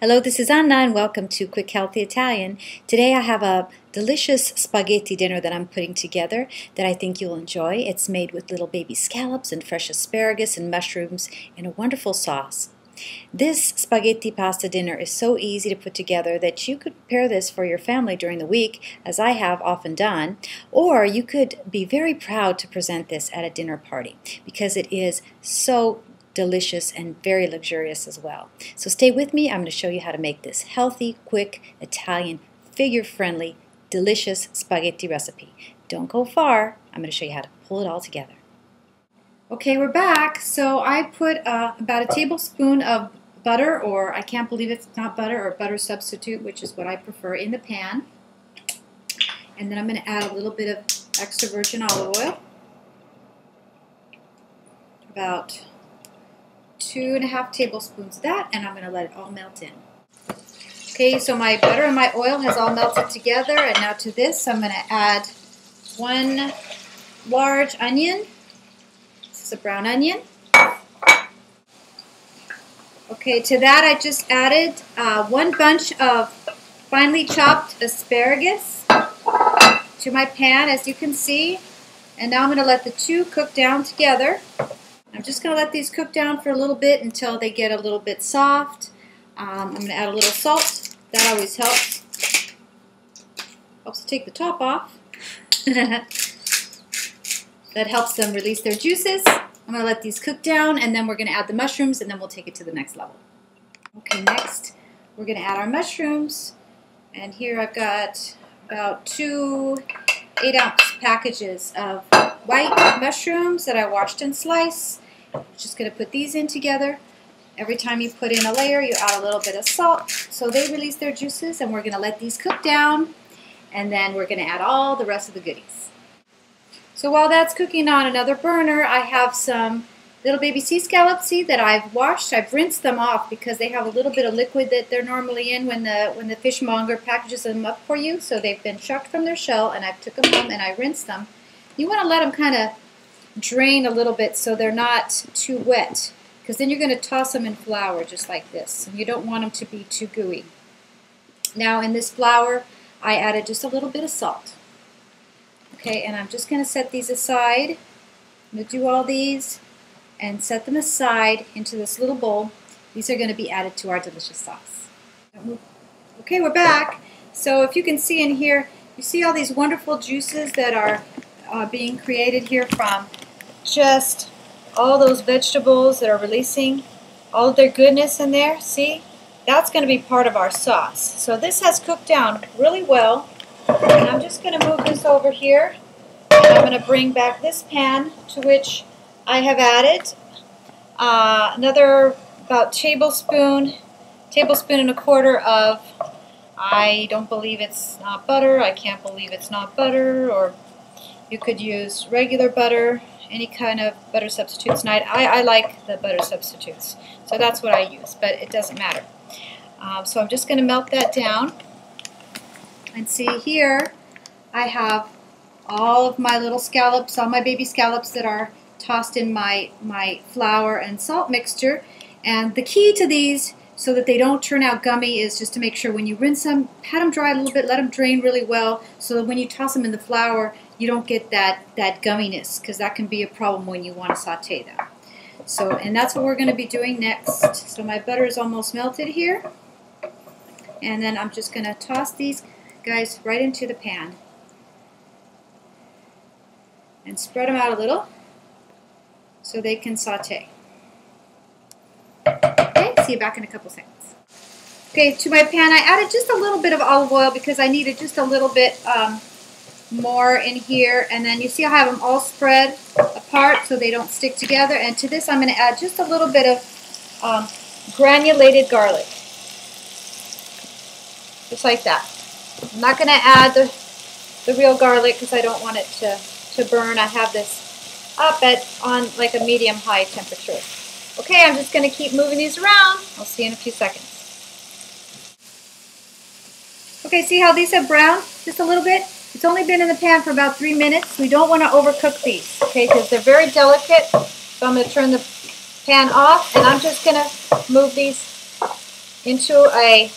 Hello, this is Anna and welcome to Quick Healthy Italian. Today I have a delicious spaghetti dinner that I'm putting together that I think you'll enjoy. It's made with little baby scallops and fresh asparagus and mushrooms in a wonderful sauce. This spaghetti pasta dinner is so easy to put together that you could prepare this for your family during the week, as I have often done, or you could be very proud to present this at a dinner party because it is so delicious and very luxurious as well. So stay with me. I'm going to show you how to make this healthy, quick, Italian, figure-friendly, delicious spaghetti recipe. Don't go far. I'm going to show you how to pull it all together. Okay, we're back. So I put about a tablespoon of butter, or I can't believe it's not butter, or butter substitute, which is what I prefer, in the pan. And then I'm going to add a little bit of extra virgin olive oil. About 2.5 tablespoons of that, and I'm going to let it all melt in. Okay, so my butter and my oil has all melted together, and now to this I'm going to add 1 large onion. This is a brown onion. Okay, to that I just added 1 bunch of finely chopped asparagus to my pan, as you can see, and now I'm going to let the two cook down together. I'm just going to let these cook down for a little bit until they get a little bit soft. I'm going to add a little salt. That always helps. Helps to take the top off. That helps them release their juices. I'm going to let these cook down, and then we're going to add the mushrooms, and then we'll take it to the next level. Okay, next we're going to add our mushrooms. And here I've got about 2 8-ounce packages of white mushrooms that I washed and sliced. Just going to put these in together. Every time you put in a layer, you add a little bit of salt so they release their juices, and we're going to let these cook down, and then we're going to add all the rest of the goodies. So while that's cooking on another burner, I have some little baby sea scallops that I've washed. I've rinsed them off because they have a little bit of liquid that they're normally in when the fishmonger packages them up for you. So they've been shucked from their shell, and I've took them home and I rinsed them. You want to let them kind of drain a little bit so they're not too wet, because then you're going to toss them in flour just like this, and you don't want them to be too gooey. Now in this flour I added just a little bit of salt. Okay, and I'm just going to set these aside. I'm going to do all these and set them aside into this little bowl. These are going to be added to our delicious sauce. Okay, we're back. So if you can see in here, you see all these wonderful juices that are being created here from just all those vegetables that are releasing all of their goodness in there. See? That's going to be part of our sauce. So this has cooked down really well. And I'm just going to move this over here. And I'm going to bring back this pan to which I have added another about tablespoon and a quarter of, I don't believe it's not butter, I can't believe it's not butter, or you could use regular butter, any kind of butter substitutes. And I like the butter substitutes, so that's what I use, but it doesn't matter. So I'm just going to melt that down. And see here, I have all of my little scallops, all my baby scallops that are tossed in my flour and salt mixture. And the key to these, so that they don't turn out gummy, is just to make sure when you rinse them, pat them dry a little bit, let them drain really well, so that when you toss them in the flour, you don't get that gumminess, because that can be a problem when you want to saute them. So, and that's what we're going to be doing next. So my butter is almost melted here, and then I'm just going to toss these guys right into the pan and spread them out a little so they can saute. Okay, see you back in a couple seconds. Okay, to my pan I added just a little bit of olive oil because I needed just a little bit more in here, and then you see I have them all spread apart so they don't stick together. And to this I'm going to add just a little bit of granulated garlic, just like that. I'm not going to add the real garlic because I don't want it to burn. I have this up on like a medium-high temperature. Okay, I'm just going to keep moving these around. I'll see you in a few seconds. Okay, see how these have browned just a little bit? It's only been in the pan for about 3 minutes. We don't want to overcook these, okay, because they're very delicate. So I'm going to turn the pan off, and I'm just going to move these into a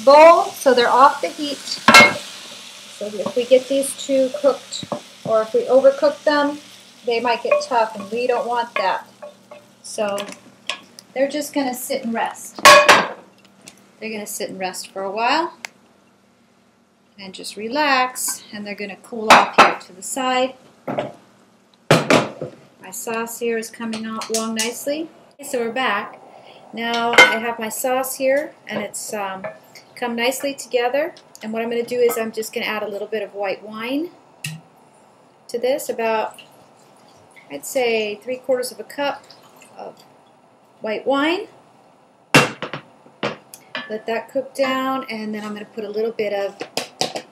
bowl so they're off the heat. So if we get these too cooked or if we overcook them, they might get tough and we don't want that. So they're just going to sit and rest. They're going to sit and rest for a while and just relax, and they're going to cool off here to the side. My sauce here is coming along nicely. Okay, so we're back. Now I have my sauce here, and it's come nicely together. And what I'm going to do is I'm just going to add a little bit of white wine to this, about, I'd say, 3/4 of a cup of white wine. Let that cook down, and then I'm going to put a little bit of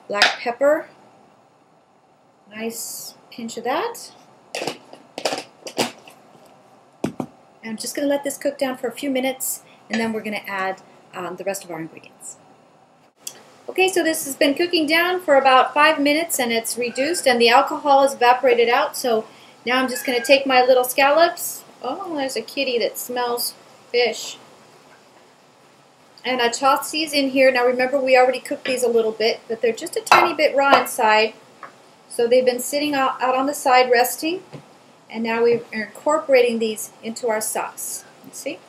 black pepper. Nice pinch of that. And I'm just going to let this cook down for a few minutes, and then we're going to add the rest of our ingredients. Okay, so this has been cooking down for about 5 minutes, and it's reduced, and the alcohol is evaporated out. So now I'm just going to take my little scallops. Oh, there's a kitty that smells fish. And I toss these in here. Now remember, we already cooked these a little bit, but they're just a tiny bit raw inside. So they've been sitting out on the side resting. And now we're incorporating these into our sauce. You see?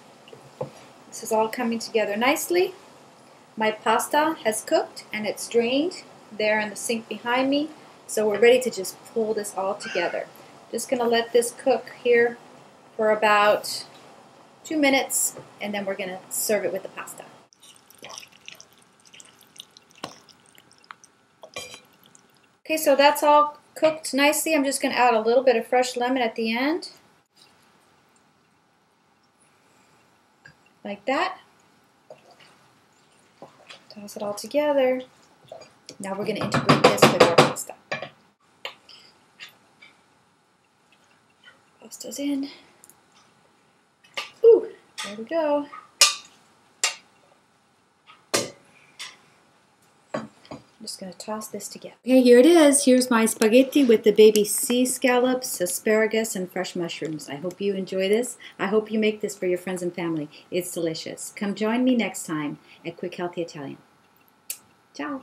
This is all coming together nicely. My pasta has cooked and it's drained there in the sink behind me. So we're ready to just pull this all together. Just going to let this cook here for about 2 minutes, and then we're going to serve it with the pasta. Okay, so that's all cooked nicely. I'm just going to add a little bit of fresh lemon at the end. Like that. Toss it all together. Now we're going to integrate this with our pasta. Pasta's in. Ooh, there we go. I'm just going to toss this together. Okay, here it is. Here's my spaghetti with the baby sea scallops, asparagus, and fresh mushrooms. I hope you enjoy this. I hope you make this for your friends and family. It's delicious. Come join me next time at Quick Healthy Italian. Ciao.